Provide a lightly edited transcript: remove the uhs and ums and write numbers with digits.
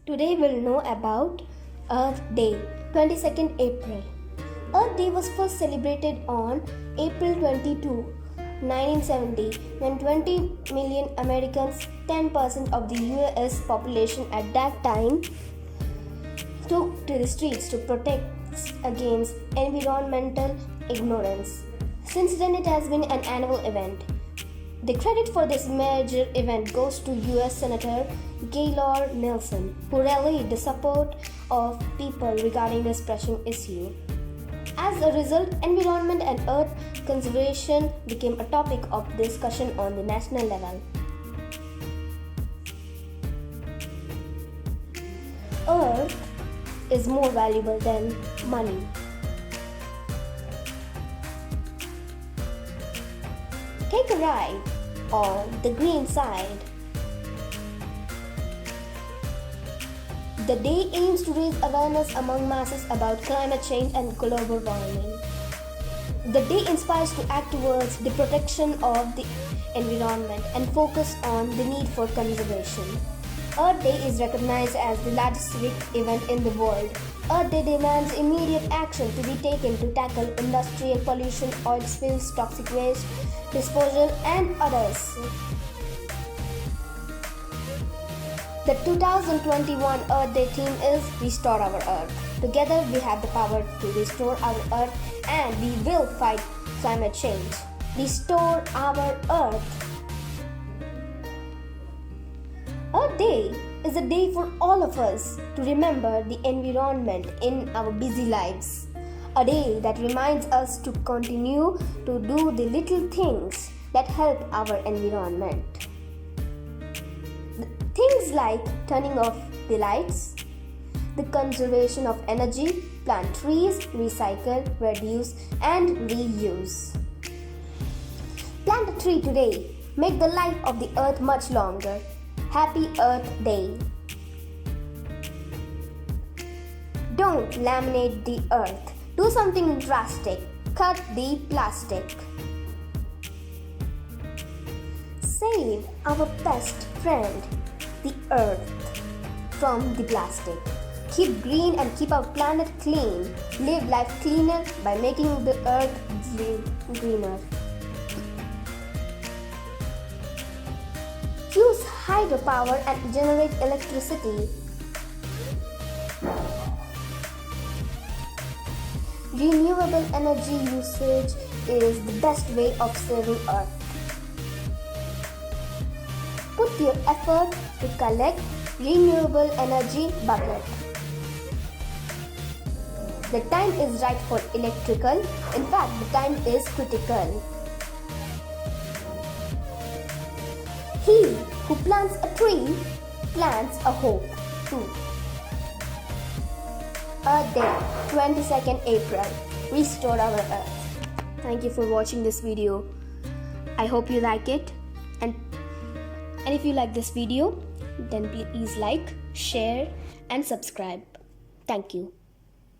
Today we'll know about Earth Day, 22nd April. Earth Day was first celebrated on April 22, 1970, when 20 million Americans, 10% of the US population at that time, took to the streets to protest against environmental ignorance. Since then, it has been an annual event. The credit for this major event goes to US Senator Gaylord Nelson, who rallied the support of people regarding this pressing issue. As a result, environment and earth conservation became a topic of discussion on the national level. Earth is more valuable than money. Take a ride on the green side. The day aims to raise awareness among masses about climate change and global warming. The day inspires to act towards the protection of the environment and focus on the need for conservation. Earth Day is recognized as the largest civic event in the world. Earth Day demands immediate action to be taken to tackle industrial pollution, oil spills, toxic waste disposal, and others. The 2021 Earth Day theme is Restore Our Earth. Together we have the power to restore our Earth and we will fight climate change. Restore our Earth. Earth Day is a day for all of us to remember the environment in our busy lives. A day that reminds us to continue to do the little things that help our environment. Things like turning off the lights, the conservation of energy, plant trees, recycle, reduce, and reuse. Plant a tree today. Make the life of the earth much longer. Happy Earth Day. Don't laminate the earth. Do something drastic. Cut the plastic. Save our best friend, the earth, from the plastic. Keep green and keep our planet clean. Live life cleaner by making the earth greener. Use hydropower and generate electricity. Renewable energy usage is the best way of saving Earth. Put your effort to collect renewable energy bucket. The time is right for electrical. In fact, the time is critical. He who plants a tree plants a hope too. Earth Day, 22nd April. Restore our Earth. Thank you for watching this video. I hope you like it. And if you like this video, then please like, share, and subscribe. Thank you.